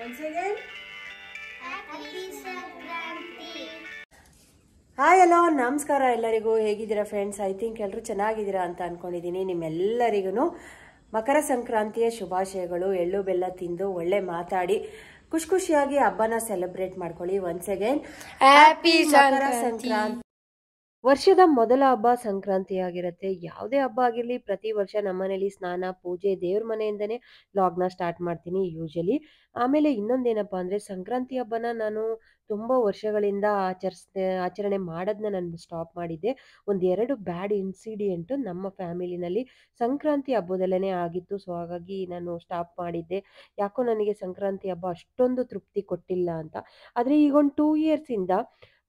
Once again, Happy Sankranti. Hi hello ನಮಸ್ಕಾರ ಎಲ್ಲರಿಗೂ. ಹೇಗಿದ್ದೀರಾ ಫ್ರೆಂಡ್ಸ್? ಐ ಥಿಂಕ್ ಎಲ್ಲರೂ ಚೆನ್ನಾಗಿದ್ದೀರಾ ಅಂತ ಅನ್ಕೊಂಡಿದ್ದೀನಿ. ನಿಮ್ಮೆಲ್ಲರಿಗೂ ಮಕರ ಸಂಕ್ರಾಂತಿಯ ಶುಭಾಶಯಗಳು. ಎಳ್ಳು ಬೆಲ್ಲ ತಿಂದು ಒಳ್ಳೆ ಮಾತಾಡಿ ಖುಷಿಯಾಗಿ ಹಬ್ಬನ ಸೆಲೆಬ್ರೇಟ್ ಮಾಡ್ಕೊಳ್ಳಿ. ಒನ್ಸ್ ಅಗೇನ್ ಹ್ಯಾಪಿ ಮಕರ ಸಂಕ್ರಾಂತಿ. ವರ್ಷದ ಮೊದಲ ಹಬ್ಬ ಸಂಕ್ರಾಂತಿ ಆಗಿರುತ್ತೆ. ಯಾವುದೇ ಹಬ್ಬ ಆಗಿರಲಿ, ಪ್ರತಿ ವರ್ಷ ನಮ್ಮನೇಲಿ ಸ್ನಾನ, ಪೂಜೆ, ದೇವ್ರ ಮನೆಯಿಂದನೇ ಲಾಗ್ನ ಸ್ಟಾರ್ಟ್ ಮಾಡ್ತೀನಿ ಯೂಶಲಿ. ಆಮೇಲೆ ಇನ್ನೊಂದೇನಪ್ಪ ಅಂದರೆ, ಸಂಕ್ರಾಂತಿ ಹಬ್ಬನ ನಾನು ತುಂಬ ವರ್ಷಗಳಿಂದ ಆಚರಣೆ ಮಾಡೋದನ್ನ ನಾನು ಸ್ಟಾಪ್ ಮಾಡಿದ್ದೆ. ಒಂದೆರಡು ಬ್ಯಾಡ್ ಇನ್ಸಿಡೆಂಟು ನಮ್ಮ ಫ್ಯಾಮಿಲಿನಲ್ಲಿ ಸಂಕ್ರಾಂತಿ ಹಬ್ಬದಲ್ಲೇ ಆಗಿತ್ತು. ಸೊ ಹಾಗಾಗಿ ನಾನು ಸ್ಟಾಪ್ ಮಾಡಿದ್ದೆ. ಯಾಕೋ ನನಗೆ ಸಂಕ್ರಾಂತಿ ಹಬ್ಬ ಅಷ್ಟೊಂದು ತೃಪ್ತಿ ಕೊಟ್ಟಿಲ್ಲ ಅಂತ. ಆದರೆ ಈಗ ಒಂದು 2 ಇಯರ್ಸಿಂದ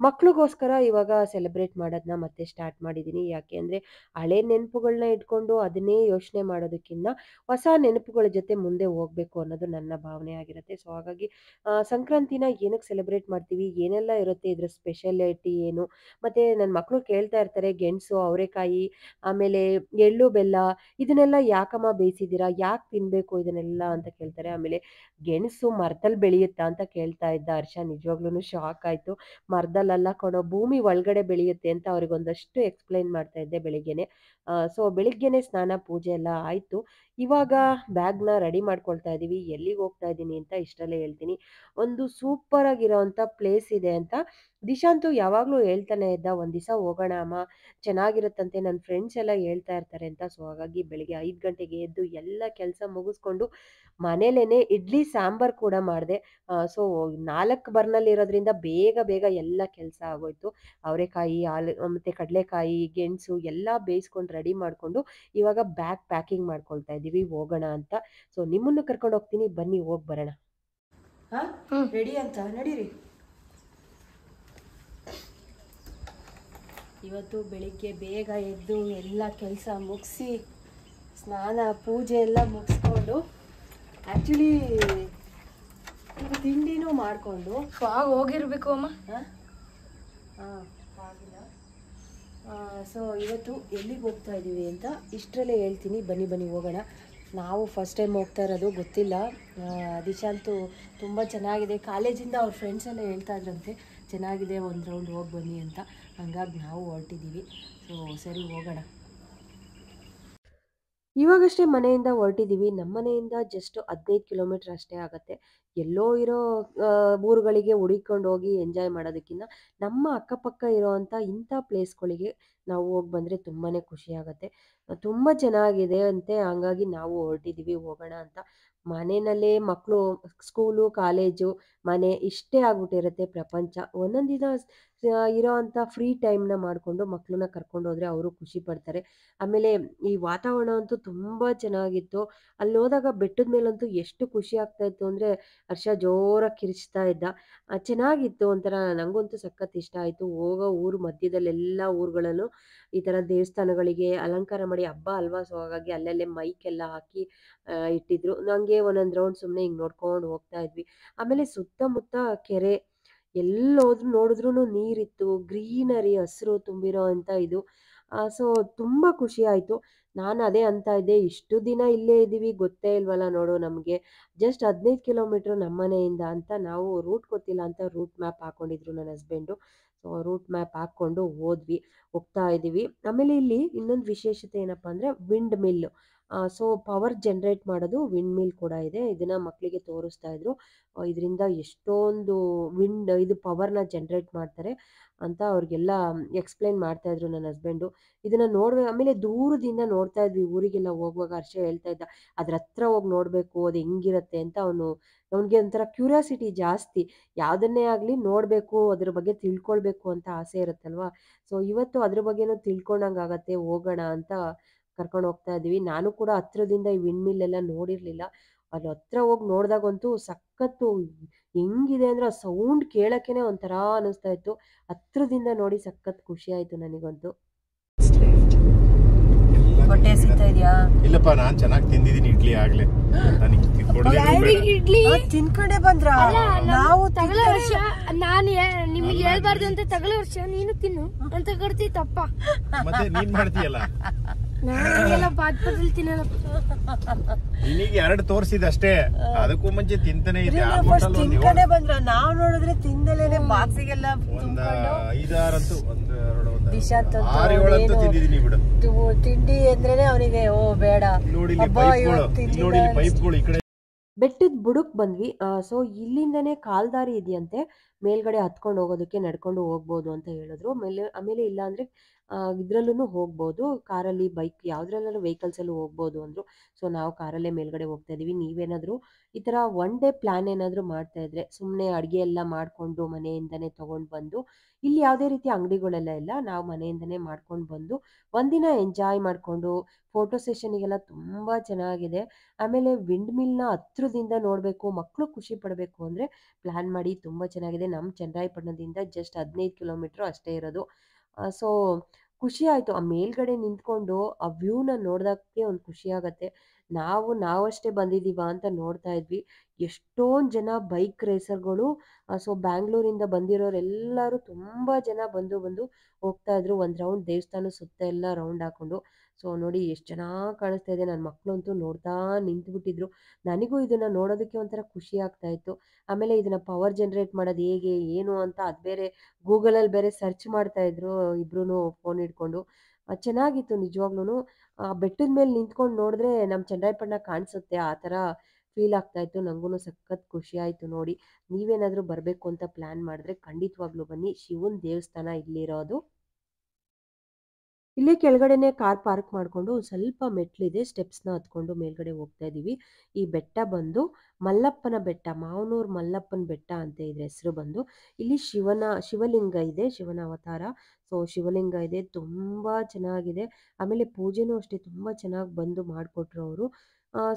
ಮಕ್ಳಿಗೋಸ್ಕರ ಇವಾಗ ಸೆಲೆಬ್ರೇಟ್ ಮಾಡೋದನ್ನ ಮತ್ತೆ ಸ್ಟಾರ್ಟ್ ಮಾಡಿದ್ದೀನಿ. ಯಾಕೆ ಅಂದರೆ, ಹಳೆ ನೆನಪುಗಳನ್ನ ಇಟ್ಕೊಂಡು ಅದನ್ನೇ ಯೋಚನೆ ಮಾಡೋದಕ್ಕಿಂತ ಹೊಸ ನೆನಪುಗಳ ಜೊತೆ ಮುಂದೆ ಹೋಗಬೇಕು ಅನ್ನೋದು ನನ್ನ ಭಾವನೆ ಆಗಿರುತ್ತೆ. ಸೊ ಹಾಗಾಗಿ ಸಂಕ್ರಾಂತಿನ ಏನಕ್ಕೆ ಸೆಲೆಬ್ರೇಟ್ ಮಾಡ್ತೀವಿ, ಏನೆಲ್ಲ ಇರುತ್ತೆ, ಇದರ ಸ್ಪೆಷಾಲಿಟಿ ಏನು, ಮತ್ತು ನನ್ನ ಮಕ್ಕಳು ಕೇಳ್ತಾ ಇರ್ತಾರೆ, ಗೆಣಸು, ಅವರೆಕಾಯಿ, ಆಮೇಲೆ ಎಳ್ಳು ಬೆಲ್ಲ ಇದನ್ನೆಲ್ಲ ಯಾಕಮ್ಮ ಬೇಯಿಸಿದ್ದೀರಾ, ಯಾಕೆ ತಿನ್ನಬೇಕು ಇದನ್ನೆಲ್ಲ ಅಂತ ಕೇಳ್ತಾರೆ. ಆಮೇಲೆ ಗೆಣಸು ಮರದಲ್ಲಿ ಬೆಳೆಯುತ್ತಾ ಅಂತ ಕೇಳ್ತಾ ಇದ್ದ ಹರ್ಷ. ನಿಜವಾಗ್ಲೂ ಶಾಕ್ ಆಯಿತು. ಮರದಲ್ಲ ಕೊಡೋ, ಭೂಮಿ ಒಳಗಡೆ ಬೆಳೆಯುತ್ತೆ ಅಂತ ಅವ್ರಿಗೆ ಒಂದಷ್ಟು ಎಕ್ಸ್ಪ್ಲೈನ್ ಮಾಡ್ತಾ ಇದ್ದೆ ಬೆಳಿಗ್ಗೆನೆ. ಸೊ ಬೆಳಿಗ್ಗೆನೆ ಸ್ನಾನ ಪೂಜೆ ಎಲ್ಲ ಆಯಿತು. ಇವಾಗ ಬ್ಯಾಗ್ನ ರೆಡಿ ಮಾಡ್ಕೊಳ್ತಾ ಇದ್ದೀವಿ. ಎಲ್ಲಿಗೆ ಹೋಗ್ತಾ ಇದ್ದೀನಿ ಅಂತ ಇಷ್ಟರಲ್ಲೇ ಹೇಳ್ತೀನಿ. ಒಂದು ಸೂಪರ್ ಆಗಿರೋವಂಥ ಪ್ಲೇಸ್ ಇದೆ ಅಂತ ದಿಶಾಂತು ಯಾವಾಗಲೂ ಹೇಳ್ತಾನೆ ಇದ್ದ, ಒಂದು ದಿವಸ ಹೋಗೋಣ ಅಮ್ಮ, ಚೆನ್ನಾಗಿರುತ್ತಂತೆ, ನನ್ನ ಫ್ರೆಂಡ್ಸ್ ಎಲ್ಲ ಹೇಳ್ತಾ ಇರ್ತಾರೆ ಅಂತ. ಸೊ ಹಾಗಾಗಿ ಬೆಳಿಗ್ಗೆ 5 ಗಂಟೆಗೆ ಎದ್ದು ಎಲ್ಲ ಕೆಲಸ ಮುಗಿಸ್ಕೊಂಡು ಮನೇಲೇ ಇಡ್ಲಿ ಸಾಂಬಾರು ಕೂಡ ಮಾಡಿದೆ. ಸೊ 4 ಬರ್ನಲ್ಲಿ ಇರೋದ್ರಿಂದ ಬೇಗ ಎಲ್ಲ ಕೆಲಸ ಆಗೋಯ್ತು. ಅವರೆಕಾಯಿ, ಮತ್ತು ಕಡಲೆಕಾಯಿ, ಗೆಣಸು ಎಲ್ಲ ಬೇಯಿಸ್ಕೊಂಡು ರೆಡಿ ಮಾಡಿಕೊಂಡು ಇವಾಗ ಬ್ಯಾಗ್ ಪ್ಯಾಕಿಂಗ್ ಮಾಡ್ಕೊಳ್ತಾ ಇದ್ದೀವಿ, ಹೋಗೋಣ ಅಂತ. ಸೊ ನಿಮ್ಮನ್ನು ಕರ್ಕೊಂಡು ಹೋಗ್ತೀನಿ, ಬನ್ನಿ ಹೋಗಿ ಬರೋಣ. ಹಾಂ, ರೆಡಿ ಅಂತ ನಡೀರಿ. ಇವತ್ತು ಬೆಳಿಗ್ಗೆ ಬೇಗ ಎದ್ದು ಎಲ್ಲ ಕೆಲಸ ಮುಗಿಸಿ ಸ್ನಾನ ಪೂಜೆ ಎಲ್ಲ ಮುಗಿಸ್ಕೊಂಡು, ಆ್ಯಕ್ಚುಲಿ ತಿಂಡಿನೂ ಮಾಡಿಕೊಂಡು ಹೋಗಿರ್ಬೇಕು ಅಮ್ಮ. ಹಾಂ ಆಗಿಲ್ಲ. ಸೊ ಇವತ್ತು ಎಲ್ಲಿಗೆ ಹೋಗ್ತಾ ಇದ್ದೀವಿ ಅಂತ ಇಷ್ಟರಲ್ಲೇ ಹೇಳ್ತೀನಿ. ಬನ್ನಿ ಹೋಗೋಣ. ನಾವು ಫಸ್ಟ್ ಟೈಮ್ ಹೋಗ್ತಾ ಇರೋದು, ಗೊತ್ತಿಲ್ಲ. ದಿಶಾಂತು ತುಂಬ ಚೆನ್ನಾಗಿದೆ, ಕಾಲೇಜಿಂದ ಅವ್ರ ಫ್ರೆಂಡ್ಸ್ ಎಲ್ಲ ಹೇಳ್ತಾ ಇದ್ರಂತೆ ಚೆನ್ನಾಗಿದೆ, ಒಂದು ರೌಂಡ್ ಹೋಗಿ ಬನ್ನಿ ಅಂತ. ಹಂಗಾಗಿ ನಾವು ಹೊರಟಿದ್ದೀವಿ. ಸೊ ಸರಿ ಹೋಗೋಣ. ಇವಾಗಷ್ಟೇ ಮನೆಯಿಂದ ಹೊರಟಿದ್ದೀವಿ. ನಮ್ಮ ಮನೆಯಿಂದ ಜಸ್ಟ್ 15 ಕಿಲೋಮೀಟ್ರ್ ಅಷ್ಟೇ ಆಗುತ್ತೆ. ಎಲ್ಲೋ ಇರೋ ಊರುಗಳಿಗೆ ಹುಡುಕೊಂಡು ಹೋಗಿ ಎಂಜಾಯ್ ಮಾಡೋದಕ್ಕಿಂತ ನಮ್ಮ ಅಕ್ಕಪಕ್ಕ ಇರೋವಂಥ ಇಂಥ ಪ್ಲೇಸ್ಗಳಿಗೆ ನಾವು ಹೋಗಿ ಬಂದರೆ ತುಂಬಾ ಖುಷಿಯಾಗತ್ತೆ. ತುಂಬ ಚೆನ್ನಾಗಿದೆ ಅಂತೆ, ಹಂಗಾಗಿ ನಾವು ಹೊರಟಿದ್ದೀವಿ ಹೋಗೋಣ ಅಂತ. ಮನೆಯಲ್ಲೇ ಮಕ್ಕಳು, ಸ್ಕೂಲು, ಕಾಲೇಜು, ಮನೆ ಇಷ್ಟೇ ಆಗ್ಬಿಟ್ಟಿರುತ್ತೆ ಪ್ರಪಂಚ. ಒಂದೊಂದು ದಿನ ಇರೋವಂಥ ಫ್ರೀ ಟೈಮ್ನ ಮಾಡಿಕೊಂಡು ಮಕ್ಕಳನ್ನ ಕರ್ಕೊಂಡು ಹೋದರೆ ಅವರು ಖುಷಿ ಪಡ್ತಾರೆ. ಆಮೇಲೆ ಈ ವಾತಾವರಣ ಅಂತೂ ತುಂಬ ಚೆನ್ನಾಗಿತ್ತು. ಅಲ್ಲಿ ಹೋದಾಗ ಬೆಟ್ಟದ ಮೇಲಂತೂ ಎಷ್ಟು ಖುಷಿ ಆಗ್ತಾಯಿತ್ತು ಅಂದರೆ, ಹರ್ಷ ಜೋರಾಗಿ ಕಿರಿಚ್ತಾ ಇದ್ದ. ಚೆನ್ನಾಗಿತ್ತು ಒಂಥರ. ನನಗಂತೂ ಸಖತ್ ಇಷ್ಟ ಆಯಿತು. ಹೋಗೋ ಊರು ಮಧ್ಯದಲ್ಲೆಲ್ಲ ಊರುಗಳಲ್ಲೂ ಈ ಥರ ದೇವಸ್ಥಾನಗಳಿಗೆ ಅಲಂಕಾರ ಮಾಡಿ, ಹಬ್ಬ ಅಲ್ವಾ, ಸೊ ಹಾಗಾಗಿ ಅಲ್ಲಲ್ಲೇ ಮೈಕೆಲ್ಲ ಹಾಕಿ ಇಟ್ಟಿದ್ರು. ನನಗೆ ಒಂದೊಂದು ರೌಂಡ್ ಸುಮ್ಮನೆ ಹಿಂಗೆ ನೋಡ್ಕೊಂಡು ಹೋಗ್ತಾ ಇದ್ವಿ. ಆಮೇಲೆ ಸುತ್ತಮುತ್ತ ಕೆರೆ, ಎಲ್ಲೋದ್ರೂ ನೋಡಿದ್ರೂ ನೀರಿತ್ತು, ಗ್ರೀನರಿ, ಹಸಿರು ತುಂಬಿರೋ ಅಂಥ ಇದು. ಸೊ ತುಂಬ ಖುಷಿ ಆಯಿತು. ನಾನು ಅದೇ ಅಂತ ಇದ್ದೆ, ಇಷ್ಟು ದಿನ ಇಲ್ಲೇ ಇದ್ದೀವಿ, ಗೊತ್ತೇ ಇಲ್ವಲ್ಲ ನೋಡು ನಮಗೆ, ಜಸ್ಟ್ 15 ಕಿಲೋಮೀಟ್ರ್ ನಮ್ಮ ಮನೆಯಿಂದ ಅಂತ. ನಾವು ರೂಟ್ ಗೊತ್ತಿಲ್ಲ ಅಂತ ರೂಟ್ ಮ್ಯಾಪ್ ಹಾಕ್ಕೊಂಡಿದ್ರು ನನ್ನ ಹಸ್ಬೆಂಡು. ಸೊ ರೂಟ್ ಮ್ಯಾಪ್ ಹಾಕ್ಕೊಂಡು ಹೋಗ್ತಾ ಇದ್ದೀವಿ. ಆಮೇಲೆ ಇಲ್ಲಿ ಇನ್ನೊಂದು ವಿಶೇಷತೆ ಏನಪ್ಪ ಅಂದರೆ, wind mill. So power generate ಮಾಡೋದು ವಿಂಡ್ ಮಿಲ್ ಕೂಡ ಇದೆ. ಇದನ್ನು ಮಕ್ಕಳಿಗೆ ತೋರಿಸ್ತಾ ಇದ್ರು. ಇದರಿಂದ ಎಷ್ಟೊಂದು ಇದು ಪವರ್ನ ಜನ್ರೇಟ್ ಮಾಡ್ತಾರೆ ಅಂತ ಅವ್ರಿಗೆಲ್ಲ ಎಕ್ಸ್ಪ್ಲೈನ್ ಮಾಡ್ತಾಯಿದ್ರು ನನ್ನ ಹಸ್ಬೆಂಡು. ಇದನ್ನು ಆಮೇಲೆ ದೂರದಿಂದ ನೋಡ್ತಾ ಇದ್ವಿ. ಊರಿಗೆಲ್ಲ ಹೋಗುವಾಗ ಹರ್ಷ ಹೇಳ್ತಾ ಇದ್ದ, ಅದ್ರ ಹತ್ರ ಹೋಗಿ ನೋಡಬೇಕು, ಅದು ಹೆಂಗಿರುತ್ತೆ ಅಂತ. ಅವನಿಗೆ ಒಂಥರ ಕ್ಯೂರಿಯಾಸಿಟಿ ಜಾಸ್ತಿ. ಯಾವುದನ್ನೇ ಆಗಲಿ ನೋಡಬೇಕು, ಅದ್ರ ಬಗ್ಗೆ ತಿಳ್ಕೊಳ್ಬೇಕು ಅಂತ ಆಸೆ ಇರುತ್ತಲ್ವ. ಸೊ ಇವತ್ತು ಅದ್ರ ಬಗ್ಗೆನೂ ತಿಳ್ಕೊಂಡಂಗೆ ಆಗತ್ತೆ, ಹೋಗೋಣ ಅಂತ ಕರ್ಕೊಂಡು ಹೋಗ್ತಾ ಇದ್ದೀವಿ. ನಾನು ಕೂಡ ಹತ್ರದಿಂದ ಈ ವಿಂಡ್ ಮಿಲ್ ಎಲ್ಲ ನೋಡಿರಲಿಲ್ಲ. ಅದು ಹತ್ರ ಹೋಗಿ ನೋಡಿದಾಗಂತೂ ಸಖತ್ತು ಹೆಂಗಿದೆ ಅಂದರೆ, ಆ ಸೌಂಡ್ ಕೇಳೋಕ್ಕೇ ಒಂಥರ ಅನ್ನಿಸ್ತಾ ಇತ್ತು. ಹತ್ರದಿಂದ ನೋಡಿ ಸಖತ್ ಖುಷಿ ಆಯಿತು ನನಗಂತೂ. ಹೊಟ್ಟೆ ಸಿಗ್ತಾ ಇದೆಯಾ? ಇಲ್ಲಪ್ಪ, ನಾನು ಚೆನ್ನಾಗಿ ತಿಂದಿದ್ದೀನಿ ಇಡ್ಲಿ ಆಗ್ಲೇ. ತಿನ್ಕೊಂಡೇ ಬಂದ್ರ? ನಾವು ತಗಲ ವರ್ಷ ನಾನು ನಿಮಗೆ ಹೇಳ್ಬಾರ್ದು ಅಂತ ತಗಲ ವರ್ಷ ನೀನು ತಿನ್ನು ಅಂತ ಕೊಡ್ತೀತಪ್ಪ. ಮತ್ತೆ ನೀನ್ ಮಾಡ್ತೀಯಲ್ಲ. ನಾನೆಲ್ಲ ಪಾತ್ಪದಲ್ಲಿ ತಿನ್ನಲ್ಲ. ನಿನಗೆ 2 ತೋರಿಸಿದ ಅಷ್ಟೇ, ಅದಕ್ಕೂ ಮುಂಚೆ ತಿಂತಾನೆ ಇದೆ. ತಿನ್ಕೊಂಡೆ ಬಂದ್ರ, ನಾವ್ ನೋಡಿದ್ರೆ ತಿಂದಲೇನೆ ಬಾಕ್ಸಿಗೆಲ್ಲ ಒಂದ್ 5-6 ಅಂತೂ, 1-2 ದಿಶಾಂತ್ 6-7 ತಿಂದಿದೀನಿ ಬಿಡು. ತಿಂಡಿ ಅಂದ್ರೇನೆ ಅವನಿಗೆ ಓ ಬೇಡ. ನೋಡಿ ಪೈಪ್ಗಳು ಈ ಕಡೆ. ಬೆಟ್ಟದ ಬುಡಕ್ ಬಂದ್ವಿ. ಸೊ ಇಲ್ಲಿಂದನೇ ಕಾಲ್ದಾರಿ ಇದೆಯಂತೆ, ಮೇಲ್ಗಡೆ ಹತ್ಕೊಂಡು ಹೋಗೋದಕ್ಕೆ ನಡ್ಕೊಂಡು ಹೋಗ್ಬೋದು ಅಂತ ಹೇಳಿದ್ರು. ಆಮೇಲೆ ಇಲ್ಲ ಅಂದ್ರೆ ಇದ್ರಲ್ಲೂ ಹೋಗ್ಬೋದು, ಕಾರಲ್ಲಿ, ಬೈಕ್ ಯಾವ್ದ್ರಲ್ಲೆಲ್ಲ ವೆಹಿಕಲ್ಸ್ ಅಲ್ಲೂ ಹೋಗ್ಬೋದು ಅಂದ್ರು. ಸೊ ನಾವು ಕಾರಲ್ಲೇ ಮೇಲ್ಗಡೆ ಹೋಗ್ತಾ ಇದೀವಿ. ನೀವೇನಾದ್ರು ಈ ತರ 1 ಡೇ ಪ್ಲಾನ್ ಏನಾದ್ರು ಮಾಡ್ತಾ ಇದ್ರೆ, ಸುಮ್ಮನೆ ಅಡುಗೆ ಎಲ್ಲ ಮಾಡ್ಕೊಂಡು ಮನೆಯಿಂದನೇ ತಗೊಂಡ್ ಬಂದು, ಇಲ್ಲಿ ಯಾವುದೇ ರೀತಿ ಅಂಗಡಿಗಳೆಲ್ಲ ಇಲ್ಲ, ನಾವು ಮನೆಯಿಂದನೇ ಮಾಡ್ಕೊಂಡು ಬಂದು ಒಂದಿನ ಎಂಜಾಯ್ ಮಾಡ್ಕೊಂಡು, ಫೋಟೋ ಸೆಷನ್ಗೆಲ್ಲ ತುಂಬಾ ಚೆನ್ನಾಗಿದೆ. ಆಮೇಲೆ ವಿಂಡ್ ಮಿಲ್ನ ಹತ್ರದಿಂದ ನೋಡಬೇಕು, ಮಕ್ಕಳು ಖುಷಿ ಪಡಬೇಕು ಅಂದರೆ ಪ್ಲ್ಯಾನ್ ಮಾಡಿ. ತುಂಬ ಚೆನ್ನಾಗಿದೆ. ನಮ್ಮ ಚನ್ನರಾಯಪಟ್ಟಣದಿಂದ ಜಸ್ಟ್ 15 ಕಿಲೋಮೀಟ್ರ್ ಅಷ್ಟೇ ಇರೋದು. ಸೊ ಖುಷಿ ಆಯಿತು ಆ ಮೇಲ್ಗಡೆ ನಿಂತ್ಕೊಂಡು ಆ ವ್ಯೂನ ನೋಡ್ದಕ್ಕೆ ಒಂದು ಖುಷಿ ಆಗುತ್ತೆ. ನಾವಷ್ಟೇ ಬಂದಿದ್ದೀವ ಅಂತ ನೋಡ್ತಾ ಇದ್ವಿ. ಎಷ್ಟೊಂದು ಜನ ಬೈಕ್ ರೇಸರ್ಗಳು, ಸೊ ಬ್ಯಾಂಗ್ಳೂರಿಂದ ಬಂದಿರೋರೆಲ್ಲರೂ ತುಂಬ ಜನ ಬಂದು ಹೋಗ್ತಾ ಇದ್ರು. ಒಂದು ರೌಂಡ್ ದೇವಸ್ಥಾನ ಸುತ್ತ ಎಲ್ಲ ರೌಂಡ್ ಹಾಕೊಂಡು. ಸೊ ನೋಡಿ ಎಷ್ಟು ಚೆನ್ನಾಗಿ ಕಾಣಿಸ್ತಾ ಇದೆ. ನನ್ನ ಮಕ್ಕಳಂತೂ ನೋಡ್ತಾ ನಿಂತುಬಿಟ್ಟಿದ್ರು. ನನಗೂ ಇದನ್ನು ನೋಡೋದಕ್ಕೆ ಒಂಥರ ಖುಷಿ ಆಗ್ತಾ ಇತ್ತು. ಆಮೇಲೆ ಇದನ್ನು ಪವರ್ ಜನ್ರೇಟ್ ಮಾಡೋದು ಹೇಗೆ ಏನು ಅಂತ ಅದು ಬೇರೆ ಗೂಗಲಲ್ಲಿ ಬೇರೆ ಸರ್ಚ್ ಮಾಡ್ತಾ ಇದ್ರು ಇಬ್ರು ಫೋನ್ ಹಿಡ್ಕೊಂಡು. ಚೆನ್ನಾಗಿತ್ತು ನಿಜವಾಗ್ಲೂ. ಬೆಟ್ಟದ ಮೇಲೆ ನಿಂತ್ಕೊಂಡು ನೋಡಿದ್ರೆ ನಮ್ಮ ಚನ್ನರಾಯಪಟ್ಟಣ ಕಾಣಿಸುತ್ತೆ, ಆ ಥರ ಫೀಲ್ ಆಗ್ತಾ ಇತ್ತು. ನನಗೂ ಸಖತ್ ಖುಷಿ ಆಯಿತು ನೋಡಿ. ನೀವೇನಾದರೂ ಬರಬೇಕು ಅಂತ ಪ್ಲ್ಯಾನ್ ಮಾಡಿದ್ರೆ ಖಂಡಿತವಾಗ್ಲೂ ಬನ್ನಿ. ಶಿವನ ದೇವಸ್ಥಾನ ಇಲ್ಲಿರೋದು. ಇಲ್ಲೇ ಕೆಳಗಡೆನೆ ಕಾರ್ ಪಾರ್ಕ್ ಮಾಡಿಕೊಂಡು ಸ್ವಲ್ಪ ಮೆಟ್ಲಿದೆ, ಸ್ಟೆಪ್ಸ್ನ ಹತ್ಕೊಂಡು ಮೇಲ್ಗಡೆ ಹೋಗ್ತಾ ಇದ್ದೀವಿ. ಈ ಬೆಟ್ಟ ಬಂದು ಮಲ್ಲಪ್ಪನ ಬೆಟ್ಟ, ಮಾವನೂರು ಮಲ್ಲಪ್ಪನ ಬೆಟ್ಟ ಅಂತ ಇದ್ರ ಹೆಸರು ಬಂದು. ಇಲ್ಲಿ ಶಿವಲಿಂಗ ಇದೆ, ಶಿವನ ಅವತಾರ. ಸೊ ಶಿವಲಿಂಗ ಇದೆ, ತುಂಬ ಚೆನ್ನಾಗಿದೆ. ಆಮೇಲೆ ಪೂಜೆನೂ ಅಷ್ಟೇ ತುಂಬ ಚೆನ್ನಾಗಿ ಬಂದು ಮಾಡಿಕೊಟ್ರು ಅವರು.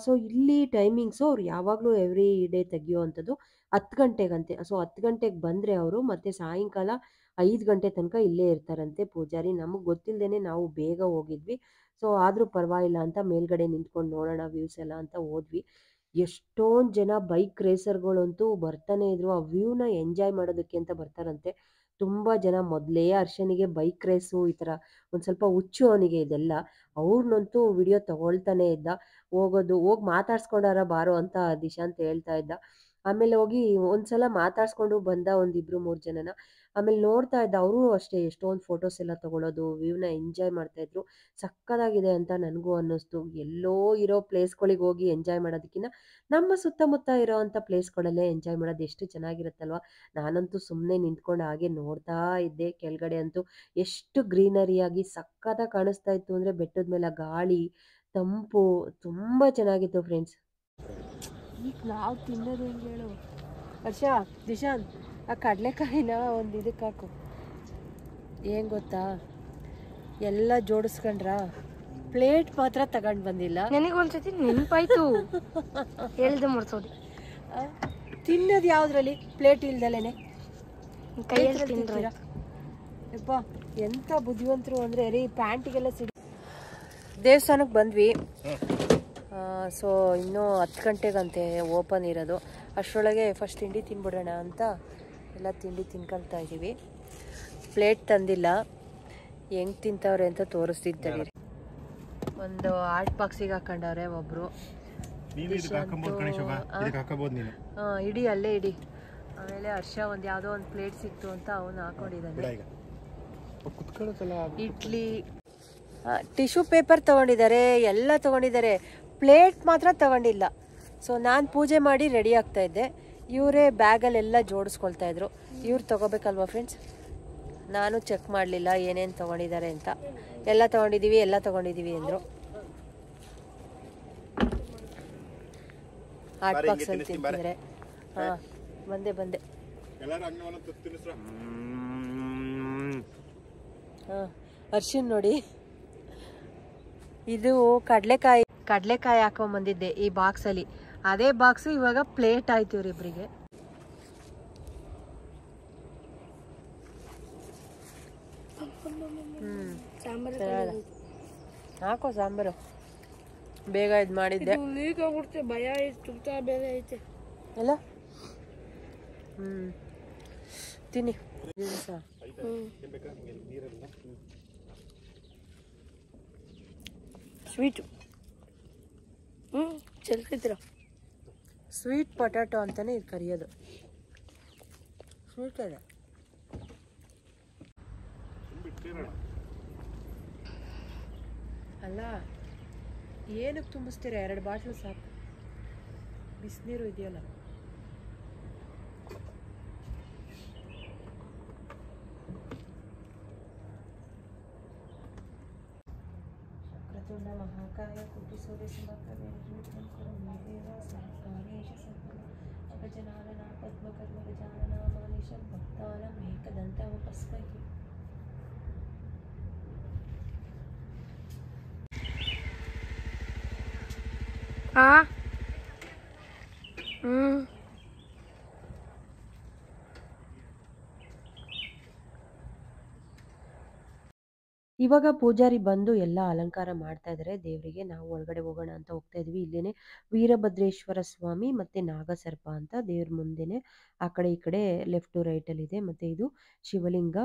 ಸೊ ಇಲ್ಲಿ ಟೈಮಿಂಗ್ಸು ಅವ್ರು ಯಾವಾಗಲೂ ಎವ್ರಿ ಡೇ ತೆಗಿಯೋ ಅಂಥದ್ದು 10 ಗಂಟೆಗಂತೆ. ಸೊ 10 ಗಂಟೆಗೆ ಬಂದರೆ ಅವರು ಮತ್ತೆ ಸಾಯಂಕಾಲ 5 ಗಂಟೆ ತನಕ ಇಲ್ಲೇ ಇರ್ತಾರಂತೆ ಪೂಜಾರಿ. ನಮಗೆ ಗೊತ್ತಿಲ್ಲದೇ ನಾವು ಬೇಗ ಹೋಗಿದ್ವಿ. ಸೊ ಆದರೂ ಪರವಾಗಿಲ್ಲ ಅಂತ ಮೇಲ್ಗಡೆ ನಿಂತ್ಕೊಂಡು ನೋಡೋಣ ವ್ಯೂಸ್ ಎಲ್ಲ ಅಂತ ಹೋದ್ವಿ. ಎಷ್ಟೊಂದು ಜನ ಬೈಕ್ ರೇಸರ್ಗಳಂತೂ ಬರ್ತಾನೆ ಇದ್ರು, ಆ ವ್ಯೂನ ಎಂಜಾಯ್ ಮಾಡೋದಕ್ಕೆ ಅಂತ ಬರ್ತಾರಂತೆ. ತುಂಬ ಜನ ಮೊದಲೇ ಹರ್ಷನಿಗೆ ಬೈಕ್ ರೇಸು ಈ ಥರ ಒಂದು ಸ್ವಲ್ಪ ಹುಚ್ಚು ಅವನಿಗೆ ಇದೆಲ್ಲ. ಅವ್ರನ್ನಂತೂ ವಿಡಿಯೋ ತಗೊಳ್ತಾನೆ ಇದ್ದ. ಹೋಗಿ ಮಾತಾಡ್ಸ್ಕೊಂಡಾರ ಬಾರೋ ಅಂತ ದಿಶಾಂತ್ ಹೇಳ್ತಾ ಇದ್ದ. ಆಮೇಲೆ ಹೋಗಿ ಒಂದ್ಸಲ ಮಾತಾಡ್ಸ್ಕೊಂಡು ಬಂದ, 1-2-3 ಜನನ. ಆಮೇಲೆ ನೋಡ್ತಾ ಇದ್ದ. ಅವರು ಅಷ್ಟೇ ಎಷ್ಟೊಂದು ಫೋಟೋಸ್ ಎಲ್ಲ ತೊಗೊಳೋದು, ವ್ಯೂನ ಎಂಜಾಯ್ ಮಾಡ್ತಾಯಿದ್ರು. ಸಕ್ಕತ್ತಾಗಿದೆ ಅಂತ ನನಗೂ ಅನ್ನಿಸ್ತು. ಎಲ್ಲೋ ಇರೋ ಪ್ಲೇಸ್ಗಳಿಗೆ ಹೋಗಿ ಎಂಜಾಯ್ ಮಾಡೋದಕ್ಕಿಂತ ನಮ್ಮ ಸುತ್ತಮುತ್ತ ಇರೋ ಅಂಥ ಪ್ಲೇಸ್ಗಳಲ್ಲೇ ಎಂಜಾಯ್ ಮಾಡೋದು ಎಷ್ಟು ಚೆನ್ನಾಗಿರುತ್ತಲ್ವ. ನಾನಂತೂ ಸುಮ್ಮನೆ ನಿಂತ್ಕೊಂಡು ಹಾಗೆ ನೋಡ್ತಾ ಇದ್ದೆ. ಕೆಳಗಡೆ ಅಂತೂ ಎಷ್ಟು ಗ್ರೀನರಿಯಾಗಿ ಸಕ್ಕತ್ತಾಗಿ ಕಾಣಿಸ್ತಾ ಇತ್ತು ಅಂದರೆ, ಬೆಟ್ಟದ ಮೇಲೆ ಗಾಳಿ ತಂಪು ತುಂಬ ಚೆನ್ನಾಗಿತ್ತು ಫ್ರೆಂಡ್ಸ್. ಈಗ ನಾವು ತಿನ್ನೋದು ಹೆಂಗೆ ಹೇಳು ಹರ್ಷ, ದಿಶಾಂತ್, ಆ ಕಡಲೆಕಾಯಿನ ಒಂದು ಇದಕ್ಕೆ ಹಾಕು. ಏನು ಗೊತ್ತಾ, ಎಲ್ಲ ಜೋಡಿಸ್ಕೊಂಡ್ರ, ಪ್ಲೇಟ್ ಮಾತ್ರ ತಗೊಂಡು ಬಂದಿಲ್ಲ. ನನಗೊಂದ್ಸತಿ ನೆನಪಾಯ್ತು, ಹೇಳ್ದೆ ಮರ್ಸೋದು. ತಿನ್ನೋದು ಯಾವುದ್ರಲ್ಲಿ, ಪ್ಲೇಟ್ ಇಲ್ದಲೇನೆ ಕೈಯಲ್ಲಿ ತಿಂತೀರ. ಯಪ್ಪ ಎಂಥ ಬುದ್ಧಿವಂತರು ಅಂದರೆ ರೀ. ಪ್ಯಾಂಟಿಗೆಲ್ಲ ದೇವಸ್ಥಾನಕ್ಕೆ ಬಂದ್ವಿ. ಸೊ ಇನ್ನೂ 10 ಗಂಟೆಗಂತೆ ಓಪನ್ ಇರೋದು. ಅಷ್ಟರೊಳಗೆ ಫಸ್ಟ್ ತಿಂಡಿ ತಿನ್ಬಿಡೋಣ ಅಂತ ಎಲ್ಲ ತಿಂಡಿ ತಿನ್ಕೊಳ್ತಾ ಇದ್ದೀವಿ. ಪ್ಲೇಟ್ ತಂದಿಲ್ಲ, ಹೆಂಗೆ ತಿಂತವ್ರೆ ಅಂತ ತೋರಿಸ್ತಿದ್ದಾರೆ. ಒಂದು ಆರ್ಟ್ ಬಾಕ್ಸಿಗೆ ಹಾಕೊಂಡವ್ರೆ ಒಬ್ಬರು. ಇಡಿ ಅಲ್ಲೇ ಇಡಿ. ಆಮೇಲೆ ಹರ್ಷ ಒಂದು ಯಾವುದೋ ಒಂದು ಪ್ಲೇಟ್ ಸಿಕ್ತು ಅಂತ ಅವನು ಹಾಕೊಂಡಿದ್ದಾನೆ. ಇಡ್ಲಿ, ಟಿಶ್ಯೂ ಪೇಪರ್ ತೊಗೊಂಡಿದ್ದಾರೆ, ಎಲ್ಲ ತೊಗೊಂಡಿದ್ದಾರೆ. ಪ್ಲೇಟ್ ಮಾತ್ರ ತೊಗೊಂಡಿಲ್ಲ. ಸೊ ನಾನು ಪೂಜೆ ಮಾಡಿ ರೆಡಿ ಆಗ್ತಾ ಇದ್ದೆ. ಇವರೇ ಬ್ಯಾಗಲ್ಲೆಲ್ಲ ಜೋಡಿಸ್ಕೊಳ್ತಾ ಇದ್ರು. ಇವ್ರು ತೊಗೋಬೇಕಲ್ವ ಫ್ರೆಂಡ್ಸ್. ನಾನು ಚೆಕ್ ಮಾಡಲಿಲ್ಲ ಏನೇನು ತೊಗೊಂಡಿದ್ದಾರೆ ಅಂತ. ಎಲ್ಲ ತೊಗೊಂಡಿದ್ದೀವಿ ಅಂದರು. ಹಾಟ್ ಬಾಕ್ಸಲ್ಲಿ ತಿಂತಿದ್ದಾರೆ. ಹಾಂ ಬಂದೆ. ಹಾಂ ಅರ್ಶಿನ್ ನೋಡಿ, ಇದು ಕಡಲೆಕಾಯಿ ಹಾಕೊಂಬಂದಿದ್ದೆ ಈ ಬಾಕ್ಸಲ್ಲಿ. ಅದೇ ಬಾಕ್ಸು ಇವಾಗ ಪ್ಲೇಟ್ ಆಯ್ತು ಇವರಿಬ್ಬರಿಗೆ. ಹಾಕೋ ಸಾಂಬಾರು, ಬೇಗ ಇದು ಮಾಡಿದ್ದೆ. ಭಯ ಬೇರೆ ಐತೆ ಅಲ್ಲ. ತಿನ್ನಿ. ಸ್ವೀಟು ಚೆಲ್ಕೈತೀರ ಸ್ವೀಟ್ ಪೊಟ್ಯಾಟೊ ಅಂತಾನೆ ಇದು ಕರೆಯೋದು. ಸ್ವೀಟ್ ಇದೆ. ಅಲ್ಲ ಏನಕ್ಕೆ ತುಂಬಿಸ್ತೀರ? 2 ಬಾಟ್ಲು ಸಾಕು. ಬಿಸಿನೀರು ಇದೆಯಲ್ಲ. ಶಕ್ರತುಂಡ ಮಹಾಕಾಯ ಕೋಟಿ ಸೂರ್ಯ ಸಮಪ್ರಭೆ ನಿರ್ವಿಘ್ನಂ ಕುರು ಮೇ ದೇವ ಸರ್ವಕಾರ್ಯೇಷು ಸರ್ವದಾ ಅಗಜಾನನ ಪದ್ಮಕರ್ಮ ಗಜಾನನ ಮಾನಿಶಂ ಭಕ್ತಾನಾಂ ಏಕದಂತಂ ಉಪಸ್ಮಹಿ. ಇವಾಗ ಪೂಜಾರಿ ಬಂದು ಎಲ್ಲ ಅಲಂಕಾರ ಮಾಡ್ತಾ ಇದ್ದಾರೆ ದೇವರಿಗೆ. ನಾವು ಒಳಗಡೆ ಹೋಗೋಣ ಅಂತ ಹೋಗ್ತಾ ಇದ್ವಿ. ಇಲ್ಲೇನೆ ವೀರಭದ್ರೇಶ್ವರ ಸ್ವಾಮಿ ಮತ್ತೆ ನಾಗಸರ್ಪ ಅಂತ ದೇವ್ರ ಮುಂದೆನೆ ಆ ಕಡೆ ಈ ಕಡೆ ಲೆಫ್ಟ್ ರೈಟ್ ಅಲ್ಲಿ ಇದೆ. ಮತ್ತೆ ಇದು ಶಿವಲಿಂಗ,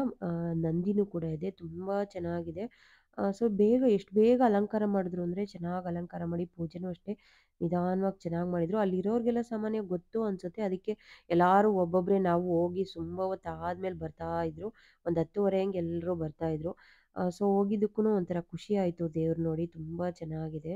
ನಂದಿನೂ ಕೂಡ ಇದೆ. ತುಂಬಾ ಚೆನ್ನಾಗಿದೆ. ಸೊ ಎಷ್ಟು ಬೇಗ ಅಲಂಕಾರ ಮಾಡಿದ್ರು ಅಂದ್ರೆ ಚೆನ್ನಾಗಿ ಅಲಂಕಾರ ಮಾಡಿ, ಪೂಜೆನೂ ಅಷ್ಟೇ ನಿಧಾನವಾಗಿ ಚೆನ್ನಾಗಿ ಮಾಡಿದ್ರು. ಅಲ್ಲಿರೋರ್ಗೆಲ್ಲ ಸಾಮಾನ್ಯ ಗೊತ್ತು ಅನ್ಸುತ್ತೆ, ಅದಕ್ಕೆ ಎಲ್ಲಾರು ಒಬ್ಬೊಬ್ರೆ ನಾವು ಹೋಗಿ ತುಂಬ ಹೊತ್ತು ಆದ್ಮೇಲೆ ಬರ್ತಾ ಇದ್ರು. ಒಂದು 10:30 ಹಂಗೆ ಎಲ್ಲರೂ ಬರ್ತಾ ಇದ್ರು. ಸೊ ಹೋಗಿದ್ದಕ್ಕೂ ಒಂಥರ ಖುಷಿ ಆಯ್ತು ದೇವ್ರು ನೋಡಿ, ತುಂಬಾ ಚೆನ್ನಾಗಿದೆ.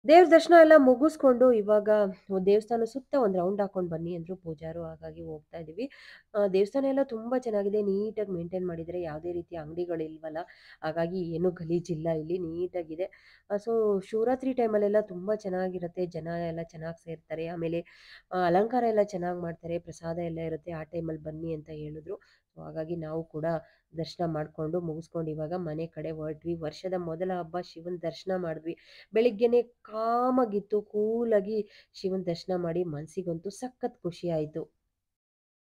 ದೇವ್ರ ದರ್ಶನ ಎಲ್ಲ ಮುಗಿಸ್ಕೊಂಡು ಇವಾಗ ದೇವಸ್ಥಾನ ಸುತ್ತ ಒಂದು ರೌಂಡ್ ಹಾಕೊಂಡು ಬನ್ನಿ ಅಂದ್ರು ಪೂಜಾರು. ಹಾಗಾಗಿ ಹೋಗ್ತಾ ಇದೀವಿ. ದೇವಸ್ಥಾನ ಎಲ್ಲ ತುಂಬಾ ಚೆನ್ನಾಗಿದೆ, ನೀಟಾಗಿ ಮೇಂಟೈನ್ ಮಾಡಿದರೆ. ಯಾವುದೇ ರೀತಿಯ ಅಂಗಡಿಗಳಿಲ್ವಲ್ಲ, ಹಾಗಾಗಿ ಏನು ಗಲೀಜಿಲ್ಲ, ಇಲ್ಲಿ ನೀಟಾಗಿದೆ. ಸೊ ಶಿವರಾತ್ರಿ ಟೈಮಲ್ಲೆಲ್ಲ ತುಂಬ ಚೆನ್ನಾಗಿರುತ್ತೆ, ಜನ ಎಲ್ಲ ಚೆನ್ನಾಗಿ ಸೇರ್ತಾರೆ. ಆಮೇಲೆ ಅಲಂಕಾರ ಎಲ್ಲ ಚೆನ್ನಾಗಿ ಮಾಡ್ತಾರೆ, ಪ್ರಸಾದ ಎಲ್ಲ ಇರುತ್ತೆ. ಆ ಟೈಮಲ್ಲಿ ಬನ್ನಿ ಅಂತ ಹೇಳಿದ್ರು. ಸೊ ಹಾಗಾಗಿ ನಾವು ಕೂಡ ದರ್ಶನ ಮಾಡಿಕೊಂಡು ಮುಗಿಸ್ಕೊಂಡು ಇವಾಗ ಮನೆ ಕಡೆ ಹೊರಟ್ವಿ. ವರ್ಷದ ಮೊದಲ ಹಬ್ಬ ಶಿವನ ದರ್ಶನ ಮಾಡಿದ್ವಿ. ಬೆಳಿಗ್ಗೆನೆ ಕಾಮಾಗಿತ್ತು, ಕೂಲಾಗಿ ಶಿವನ ದರ್ಶನ ಮಾಡಿ ಮನಸ್ಸಿಗಂತೂ ಸಖತ್ ಖುಷಿ ಆಯಿತು.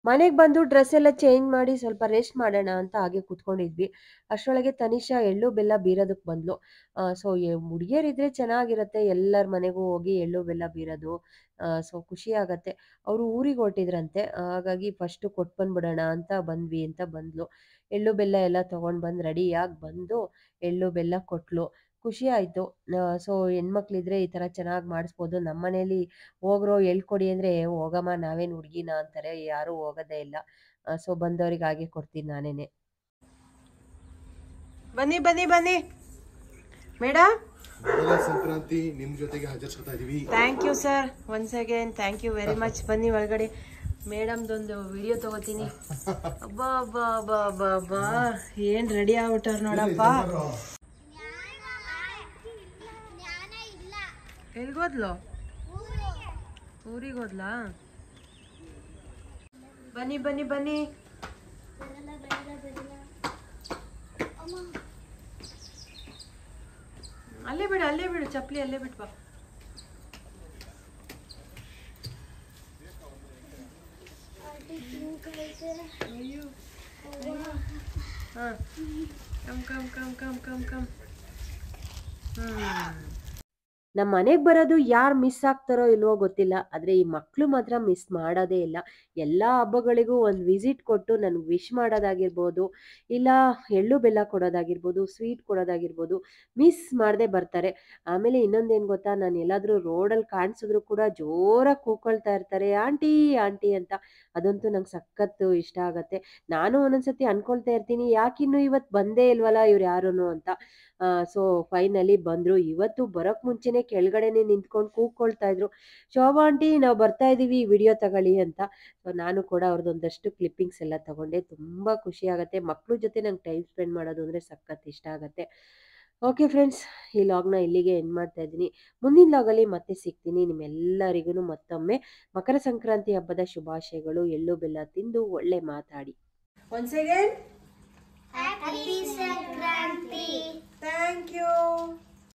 ಮನೆಗೆ ಬಂದು ಡ್ರೆಸ್ ಎಲ್ಲ ಚೇಂಜ್ ಮಾಡಿ ಸ್ವಲ್ಪ ರೆಸ್ಟ್ ಮಾಡೋಣ ಅಂತ ಹಾಗೆ ಕೂತ್ಕೊಂಡಿದ್ವಿ. ಅಷ್ಟರೊಳಗೆ ತನಿಷಾ ಎಳ್ಳು ಬೆಲ್ಲ ಬೀರೋದಕ್ಕೆ ಬಂದ್ಲು. ಸೊ ಹುಡುಗಿಯರಿದ್ರೆ ಚೆನ್ನಾಗಿರುತ್ತೆ, ಎಲ್ಲರ ಮನೆಗೂ ಹೋಗಿ ಎಳ್ಳು ಬೆಲ್ಲ ಬೀರೋದು. ಸೊ ಖುಷಿ ಆಗತ್ತೆ. ಅವರು ಊರಿಗೆ ಹೊರಟಿದ್ರಂತೆ, ಹಾಗಾಗಿ ಫಸ್ಟು ಕೊಟ್ಟು ಬಂದ್ಬಿಡೋಣ ಅಂತ ಬಂದ್ವಿ ಅಂತ ಬಂದ್ಲು. ಎಳ್ಳು ಬೆಲ್ಲ ಎಲ್ಲ ತೊಗೊಂಡು ಬಂದು ರೆಡಿಯಾಗಿ ಬಂದು ಎಳ್ಳು ಬೆಲ್ಲ ಕೊಟ್ಲು. ಖುಷಿ ಆಯಿತು. ಸೊ ಹೆಣ್ಮಕ್ಳಿದ್ರೆ ಈ ಥರ ಚೆನ್ನಾಗಿ ಮಾಡಿಸ್ಬೋದು. ನಮ್ಮ ಮನೇಲಿ ಹೋಗ್ರೋ ಹೇಳ್ಕೊಡಿ ಅಂದರೆ ಹೋಗಮ್ಮ ನಾವೇನು ಹುಡುಗಿನ ಅಂತಾರೆ, ಯಾರೂ ಹೋಗೋದೇ ಇಲ್ಲ. ಸೊ ಬಂದವ್ರಿಗೆ ಹಾಗೆ ಕೊಡ್ತೀನಿ ನಾನೇನೆ. ಬನ್ನಿ ಬನ್ನಿ ಬನ್ನಿ ಮೇಡಮ್, ಮಕರ ಸಂಕ್ರಾಂತಿ ನಿಮ್ ಜೊತೆಗೆ ಆಚರಿಸ್ತಾ ಇದೀವಿ. Thank you sir, once again thank you very much. ಬನ್ನಿ ಒಳಗಡೆ, ಮೇಡಮ್ದೊಂದು ವಿಡಿಯೋ ತಗೋತೀನಿ. ಅಬ್ಬಾ ಅಬ್ಬಾ ಅಬ್ಬಾ ಅಬ್ಬಾ ಅಬ್ಬಾ, ಏನ್ ರೆಡಿ ಆಗ್ಬಿಟ್ಟಾರ ನೋಡಪ್ಪ. ಎಲ್ಗೋದ್ಲು? ಊರಿಗೆ ಹೋದ್ಲಾ? ಬನ್ನಿ ಬನ್ನಿ ಬನ್ನಿ. ಅಲ್ಲೇ ಬಿಡು, ಅಲ್ಲೇ ಬಿಡು, ಚಪ್ಪಲಿ ಅಲ್ಲೇ ಬಿಟ್ಟು ಬಾ. ಹಾ, come come come come come come. ನಮ್ಮ ಮನೆಗೆ ಬರೋದು ಯಾರು ಮಿಸ್ ಆಗ್ತಾರೋ ಇಲ್ವೋ ಗೊತ್ತಿಲ್ಲ, ಆದರೆ ಈ ಮಕ್ಕಳು ಮಾತ್ರ ಮಿಸ್ ಮಾಡೋದೇ ಇಲ್ಲ. ಎಲ್ಲ ಹಬ್ಬಗಳಿಗೂ ಒಂದು ವಿಸಿಟ್ ಕೊಟ್ಟು ನನಗೆ ವಿಶ್ ಮಾಡೋದಾಗಿರ್ಬೋದು, ಇಲ್ಲ ಎಳ್ಳು ಬೆಲ್ಲ ಕೊಡೋದಾಗಿರ್ಬೋದು, ಸ್ವೀಟ್ ಕೊಡೋದಾಗಿರ್ಬೋದು, ಮಿಸ್ ಮಾಡದೆ ಬರ್ತಾರೆ. ಆಮೇಲೆ ಇನ್ನೊಂದೇನು ಗೊತ್ತಾ, ನಾನು ಎಲ್ಲಾದರೂ ರೋಡಲ್ಲಿ ಕಾಣಿಸಿದ್ರು ಕೂಡ ಜೋರಾಗಿ ಕೂಕೊಳ್ತಾ ಇರ್ತಾರೆ, ಆಂಟಿ ಆಂಟಿ ಅಂತ. ಅದಂತೂ ನಂಗೆ ಸಖತ್ತು ಇಷ್ಟ ಆಗುತ್ತೆ. ನಾನು ಒಂದೊಂದ್ಸತಿ ಅನ್ಕೊಳ್ತಾ ಇರ್ತೀನಿ, ಯಾಕಿನ್ನೂ ಇವತ್ತು ಬಂದೇ ಇಲ್ವಲ್ಲ ಇವ್ರು ಯಾರೂ ಅಂತ. ಸೊ ಫೈನಲಿ ಬಂದರು. ಇವತ್ತು ಬರೋಕ್ಕೆ ಮುಂಚೆನೇ ಕೆಳಗಡೆನೆ ನಿಂತ್ಕೊಂಡು ಕೂಗ್ಕೊಳ್ತಾ ಇದ್ರು, ಶೋಭಾ ಆಂಟಿ ನಾವು ಬರ್ತಾ ಇದ್ದೀವಿ, ವಿಡಿಯೋ ತಗೊಳ್ಳಿ ಅಂತ. ಸೊ ನಾನು ಕೂಡ ಅವ್ರದ್ದೊಂದಷ್ಟು ಕ್ಲಿಪ್ಪಿಂಗ್ಸ್ ಎಲ್ಲ ತಗೊಂಡೆ. ತುಂಬ ಖುಷಿ ಆಗುತ್ತೆ. ಮಕ್ಕಳ ಜೊತೆ ನಂಗೆ ಟೈಮ್ ಸ್ಪೆಂಡ್ ಮಾಡೋದು ಅಂದರೆ ಸಖತ್ ಇಷ್ಟ ಆಗುತ್ತೆ. ಓಕೆ ಫ್ರೆಂಡ್ಸ್, ಈ ಲಾಗ್ನ ಇಲ್ಲಿಗೆ ಎಂಡ್ ಮಾಡ್ತಾ ಇದ್ದೀನಿ. ಮುಂದಿನ ಲಾಗಲ್ಲಿ ಮತ್ತೆ ಸಿಗ್ತೀನಿ. ನಿಮ್ಮೆಲ್ಲರಿಗೂ ಮತ್ತೊಮ್ಮೆ ಮಕರ ಸಂಕ್ರಾಂತಿ ಹಬ್ಬದ ಶುಭಾಶಯಗಳು. ಎಳ್ಳು ಬೆಲ್ಲ ತಿಂದು ಒಳ್ಳೆ ಮಾತಾಡಿ. Once again Happy Sankranti. Thank you.